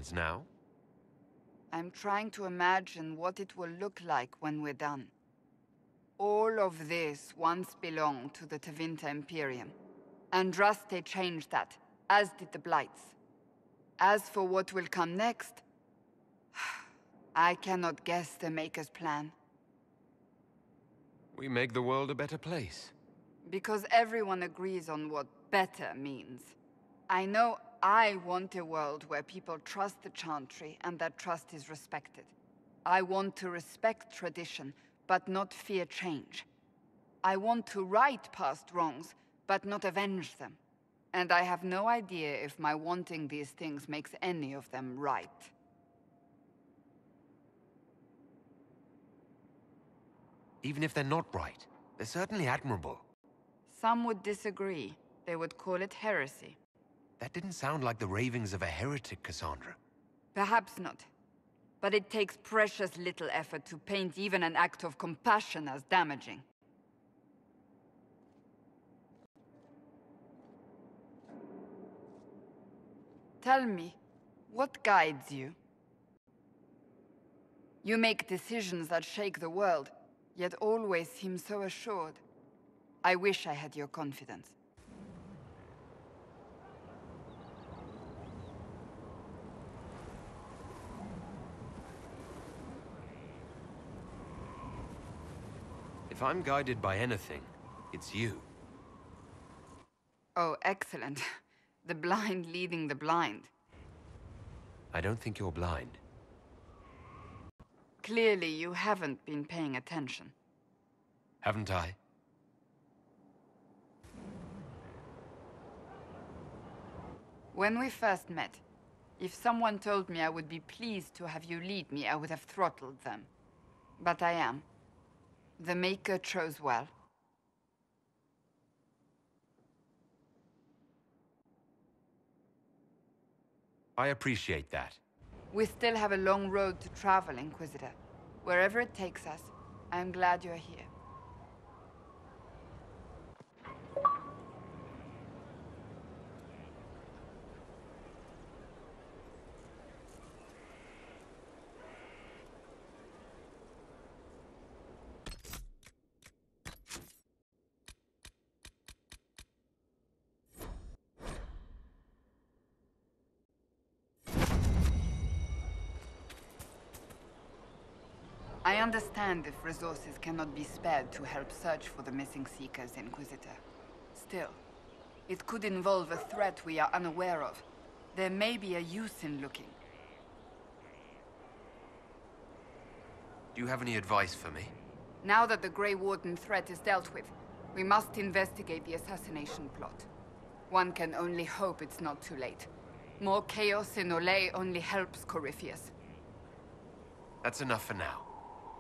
arrangements now? I'm trying to imagine what it will look like when we're done. All of this once belonged to the Tevinter Imperium. Andraste changed that, as did the Blights. As for what will come next, I cannot guess the Maker's plan. We make the world a better place. Because everyone agrees on what better means. I know I want a world where people trust the Chantry and that trust is respected. I want to respect tradition, but not fear change. I want to right past wrongs, but not avenge them. And I have no idea if my wanting these things makes any of them right. Even if they're not right, they're certainly admirable. Some would disagree. They would call it heresy. That didn't sound like the ravings of a heretic, Cassandra. Perhaps not. But it takes precious little effort to paint even an act of compassion as damaging. Tell me, what guides you? You make decisions that shake the world, yet always seem so assured. I wish I had your confidence. If I'm guided by anything, it's you. Oh, excellent. The blind leading the blind. I don't think you're blind. Clearly, you haven't been paying attention. Haven't I? When we first met, if someone told me I would be pleased to have you lead me, I would have throttled them. But I am. The Maker chose well. I appreciate that. We still have a long road to travel, Inquisitor. Wherever it takes us, I am glad you're here. I understand if resources cannot be spared to help search for the missing Seekers, Inquisitor. Still, it could involve a threat we are unaware of. There may be a use in looking. Do you have any advice for me? Now that the Grey Warden threat is dealt with, we must investigate the assassination plot. One can only hope it's not too late. More chaos in Olay only helps Corypheus. That's enough for now.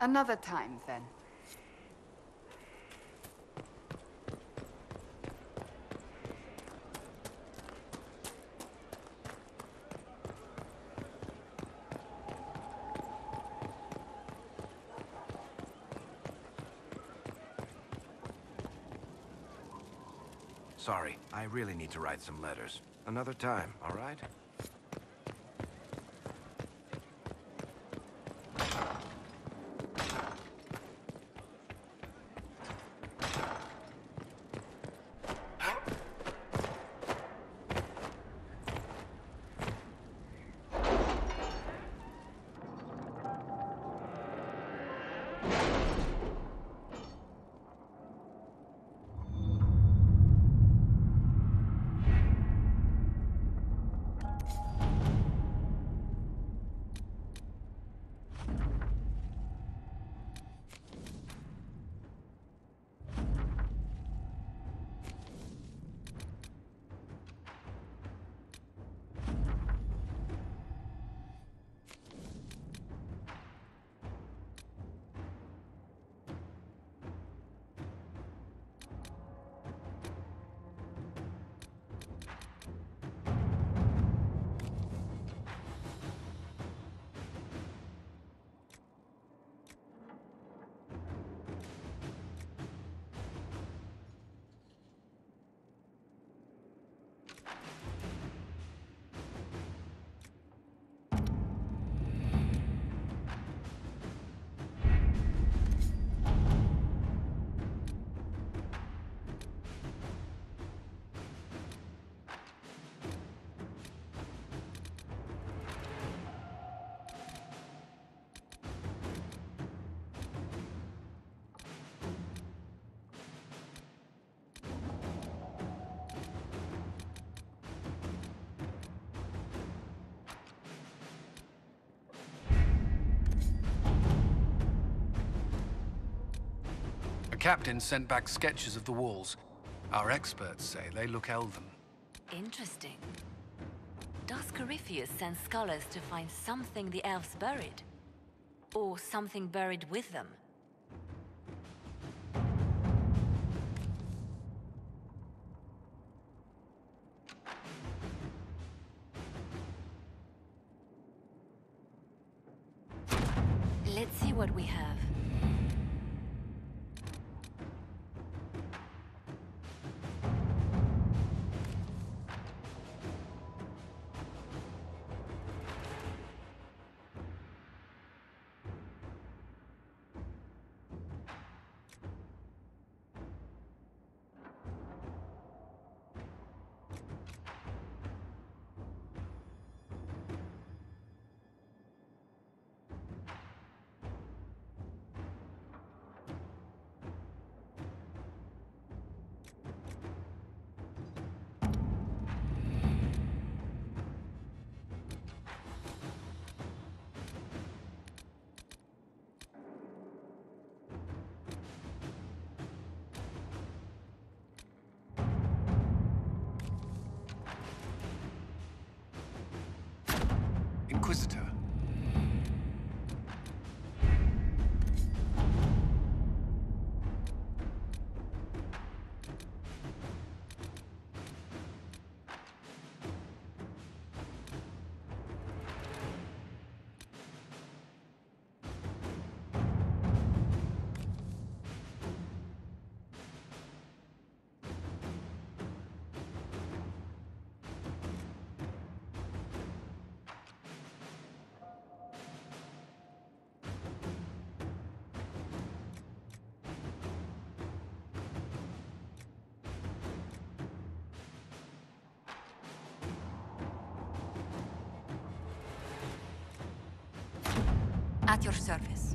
Another time, then. Sorry, I really need to write some letters. Another time, all right? captain sent back sketches of the walls. Our experts say they look elven. Interesting. Does Corypheus send scholars to find something the elves buried? Or something buried with them? Let's see what we have. Inquisitor. At your service.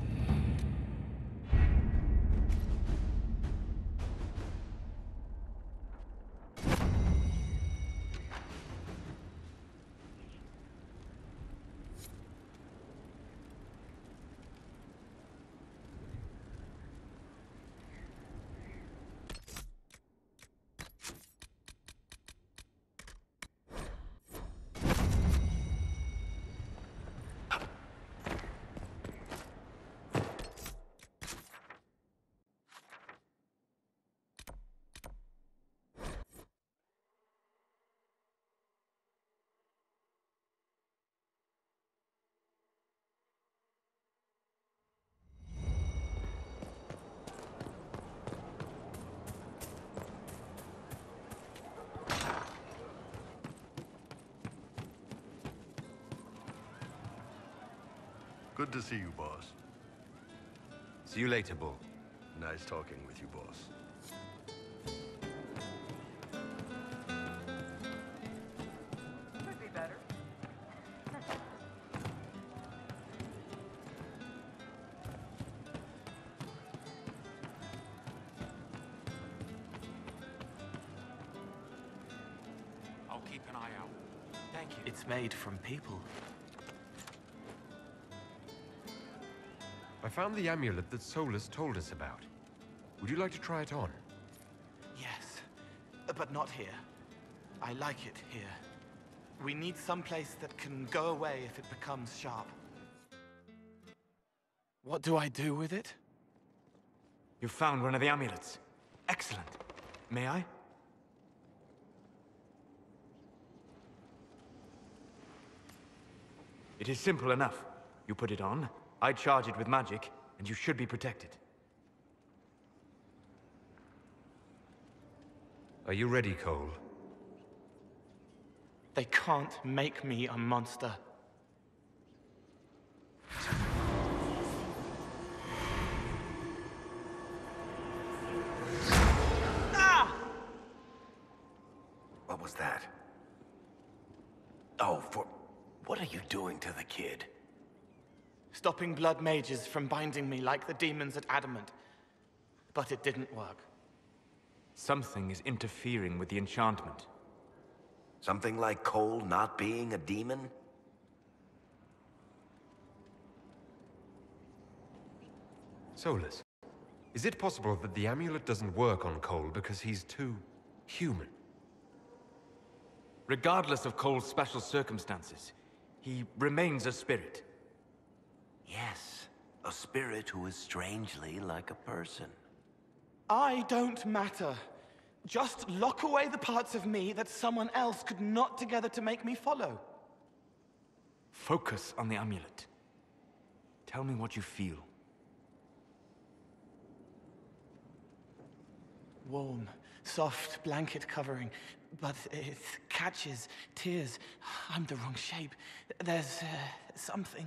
Good to see you, boss. See you later, Bull. Nice talking with you, boss. Could be better. I'll keep an eye out. Thank you. It's made from people. I found the amulet that Solus told us about. Would you like to try it on? Yes, but not here. I like it here. We need some place that can go away if it becomes sharp. What do I do with it? You found one of the amulets. Excellent. May I? It is simple enough. You put it on, I charge it with magic, and you should be protected. Are you ready, Cole? They can't make me a monster. What was that? Oh, what are you doing to the kid? Stopping blood mages from binding me like the demons at Adamant. But it didn't work. Something is interfering with the enchantment. Something like Cole not being a demon? Solus, Is it possible that the amulet doesn't work on Cole because he's too human? Regardless of Cole's special circumstances, he remains a spirit. Yes, a spirit who is strangely like a person. I don't matter. Just lock away the parts of me that someone else could knot together to make me follow. Focus on the amulet. Tell me what you feel. Warm, soft blanket covering, but it catches tears. I'm the wrong shape. There's something.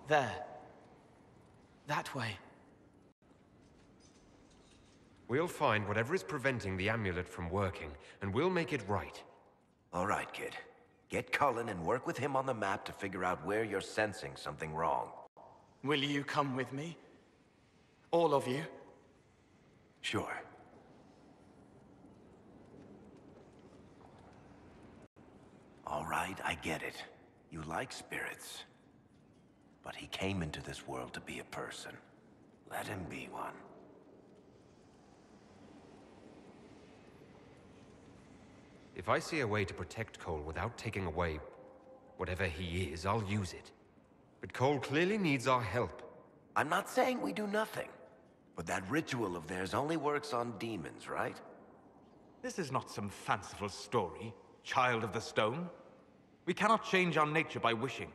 There. That way. We'll find whatever is preventing the amulet from working, and we'll make it right. All right, kid. Get Cullen and work with him on the map to figure out where you're sensing something wrong. Will you come with me? All of you? Sure. All right, I get it. You like spirits. But he came into this world to be a person. Let him be one. If I see a way to protect Cole without taking away whatever he is, I'll use it. But Cole clearly needs our help. I'm not saying we do nothing. But that ritual of theirs only works on demons, right? This is not some fanciful story, child of the stone. We cannot change our nature by wishing.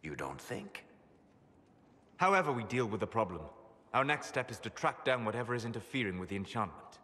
You don't think? However we deal with the problem, our next step is to track down whatever is interfering with the enchantment.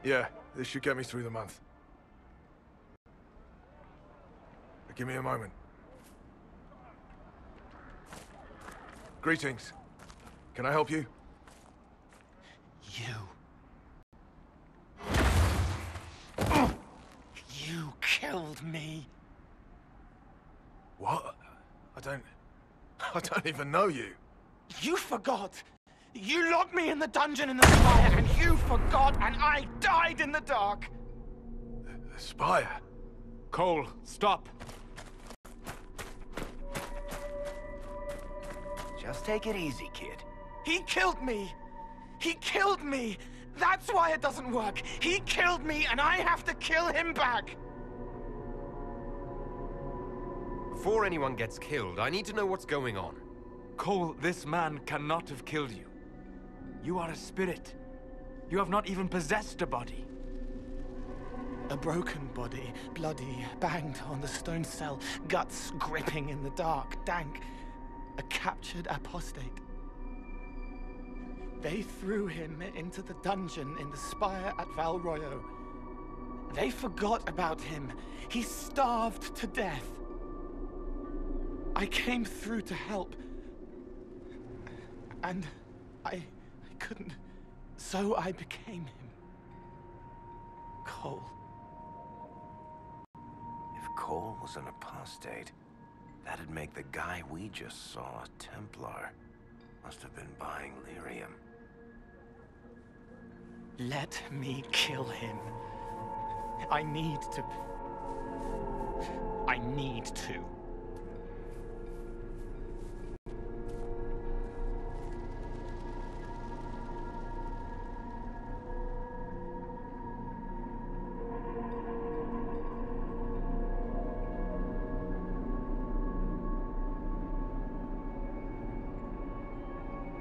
Yeah, this should get me through the month. But give me a moment. Greetings. Can I help you? You killed me. What? I don't even know you. You forgot. You locked me in the dungeon in the spire, and you forgot, and I died in the dark. The spire? Cole, stop! Just take it easy, kid. He killed me. He killed me. That's why it doesn't work. He killed me, and I have to kill him back. Before anyone gets killed, I need to know what's going on. Cole, this man cannot have killed you. You are a spirit. You have not even possessed a body. A broken body, bloody, banged on the stone cell, guts gripping in the dark, dank. A captured apostate. They threw him into the dungeon in the spire at Val Royo. They forgot about him. He starved to death. I came through to help. And I couldn't. So I became him. Cole. If Cole was an apostate, that'd make the guy we just saw a Templar. Must have been buying lyrium. Let me kill him. I need to.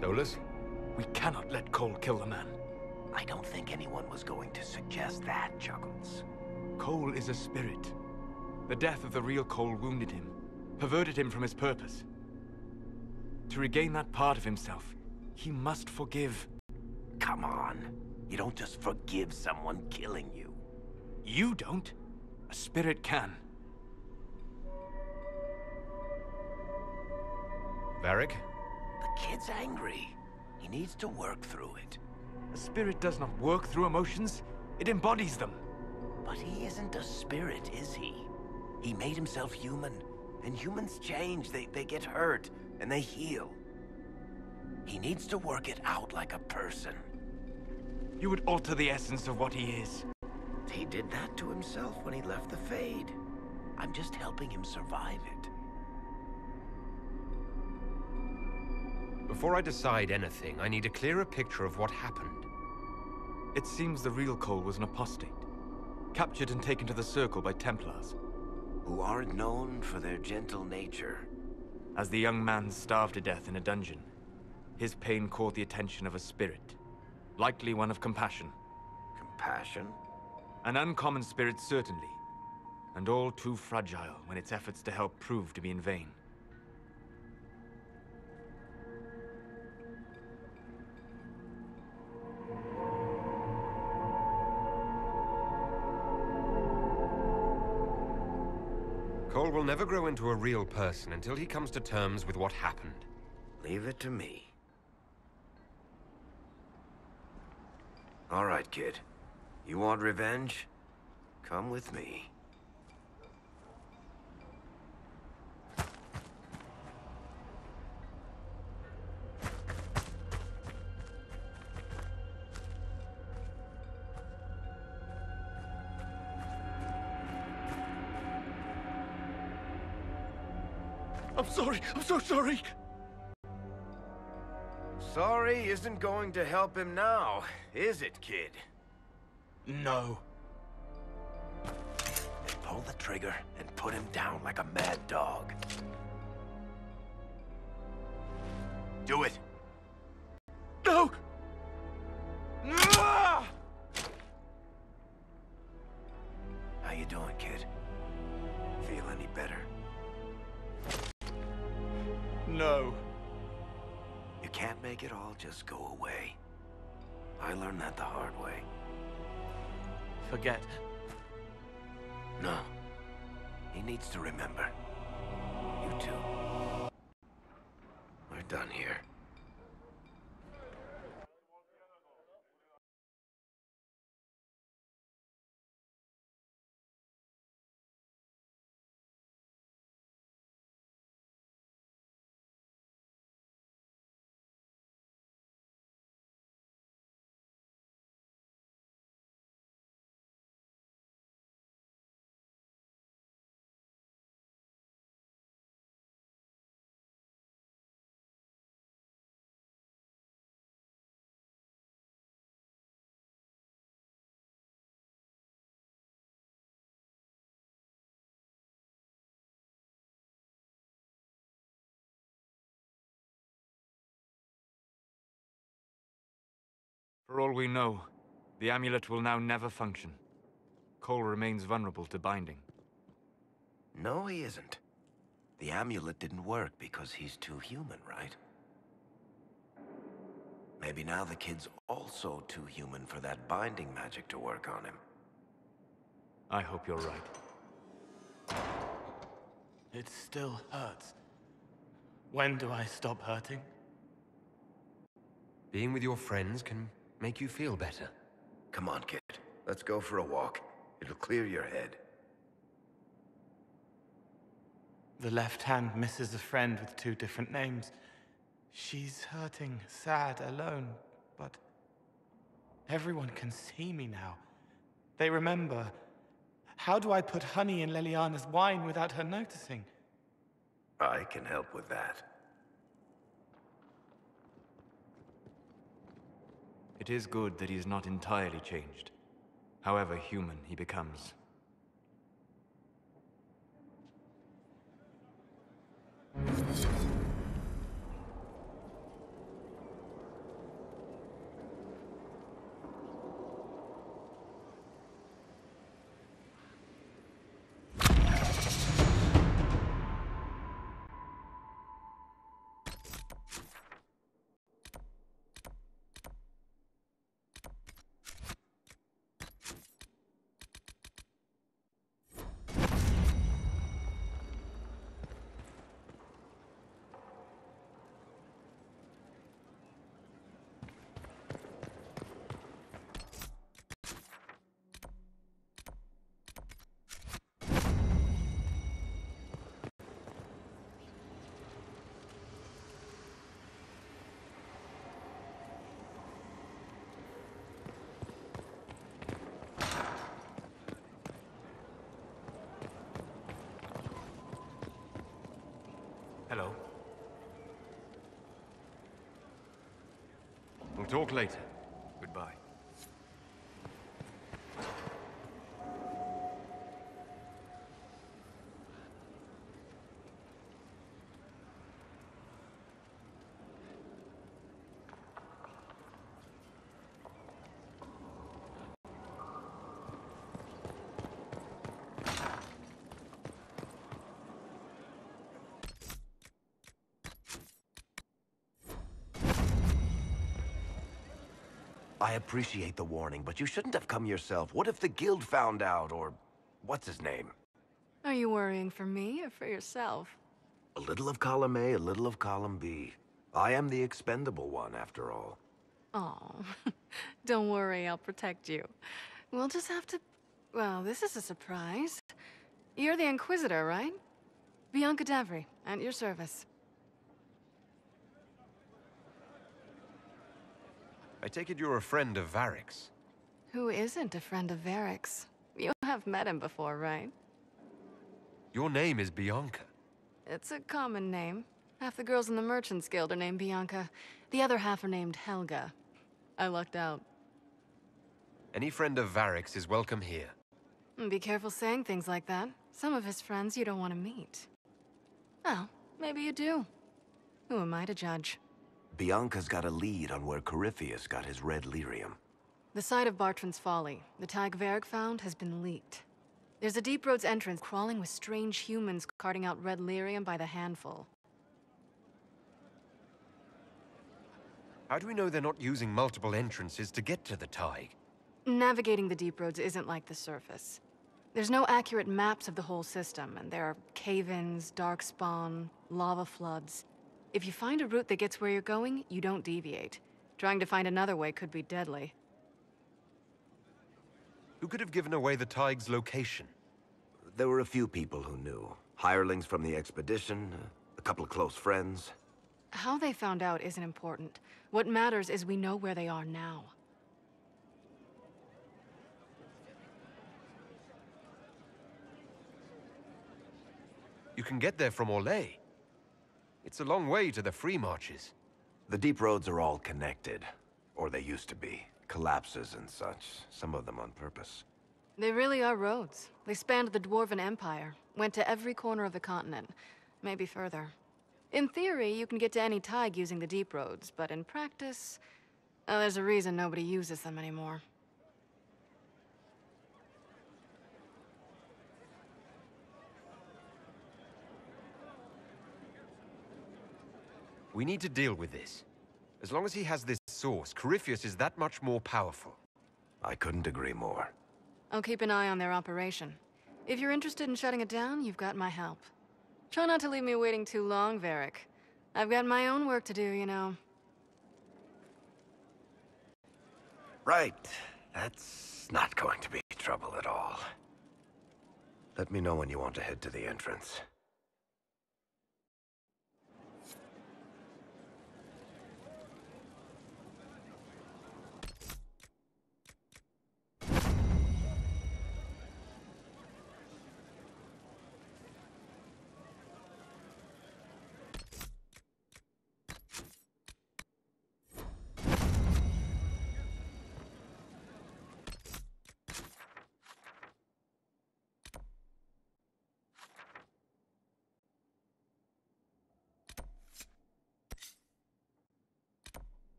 Solus? We cannot let Cole kill the man. I don't think anyone was going to suggest that, Chuckles. Cole is a spirit. The death of the real Cole wounded him, perverted him from his purpose. To regain that part of himself, he must forgive. Come on. You don't just forgive someone killing you. You don't. A spirit can. Varric? The kid's angry. He needs to work through it. A spirit does not work through emotions. It embodies them. But he isn't a spirit, is he? He made himself human. And humans change. They get hurt. And they heal. He needs to work it out like a person. You would alter the essence of what he is. He did that to himself when he left the Fade. I'm just helping him survive it. Before I decide anything, I need a clearer picture of what happened. It seems the real Cole was an apostate, captured and taken to the Circle by Templars. Who aren't known for their gentle nature. As the young man starved to death in a dungeon, his pain caught the attention of a spirit, likely one of compassion. Compassion? An uncommon spirit, certainly, and all too fragile when its efforts to help prove to be in vain. Cole will never grow into a real person until he comes to terms with what happened. Leave it to me. All right, kid. You want revenge? Come with me. I'm sorry. I'm so sorry. Sorry isn't going to help him now, is it, kid? No. Then pull the trigger and put him down like a mad dog. Do it. No! How you doing, kid? Feel any better? No. You can't make it all just go away. I learned that the hard way. Forget. No. He needs to remember. You too. We're done here. For all we know, the amulet will now never function. Cole remains vulnerable to binding. No, he isn't. The amulet didn't work because he's too human, right? Maybe now the kid's also too human for that binding magic to work on him. I hope you're right. It still hurts. When do I stop hurting? Being with your friends can make you feel better. Come on, kid. Let's go for a walk. It'll clear your head. The left hand misses a friend with 2 different names. She's hurting, sad, alone, but everyone can see me now. They remember. How do I put honey in Leliana's wine without her noticing? I can help with that. It is good that he is not entirely changed, however human he becomes. Hello. We'll talk later. Goodbye. I appreciate the warning, but you shouldn't have come yourself. What if the guild found out, or what's his name? Are you worrying for me or for yourself? A little of column A, a little of column B. I am the expendable one, after all. Oh, don't worry, I'll protect you. We'll just have to... Well, this is a surprise. You're the Inquisitor, right? Bianca Davry, at your service. I take it you're a friend of Varric's. Who isn't a friend of Varric's? You have met him before, right? Your name is Bianca. It's a common name. Half the girls in the Merchants Guild are named Bianca. The other half are named Helga. I lucked out. Any friend of Varric's is welcome here. Be careful saying things like that. Some of his friends you don't want to meet. Oh, maybe you do. Who am I to judge? Bianca's got a lead on where Corypheus got his red lyrium. The site of Bartran's Folly, the tag Varric found, has been leaked. There's a Deep Roads entrance crawling with strange humans carting out red lyrium by the handful. How do we know they're not using multiple entrances to get to the Tig? Navigating the Deep Roads isn't like the surface. There's no accurate maps of the whole system, and there are cave-ins, darkspawn, lava floods. If you find a route that gets where you're going, you don't deviate. Trying to find another way could be deadly. Who could have given away the Tig's location? There were a few people who knew. Hirelings from the expedition, a couple of close friends. How they found out isn't important. What matters is we know where they are now. You can get there from Orlais. It's a long way to the Free Marches. The deep roads are all connected. Or they used to be. Collapses and such. Some of them on purpose. They really are roads. They spanned the Dwarven Empire, went to every corner of the continent, maybe further. In theory, you can get to any Tig using the deep roads, but in practice, there's a reason nobody uses them anymore. We need to deal with this. As long as he has this source, Corypheus is that much more powerful. I couldn't agree more. I'll keep an eye on their operation. If you're interested in shutting it down, you've got my help. Try not to leave me waiting too long, Varric. I've got my own work to do, you know. Right. That's not going to be trouble at all. Let me know when you want to head to the entrance.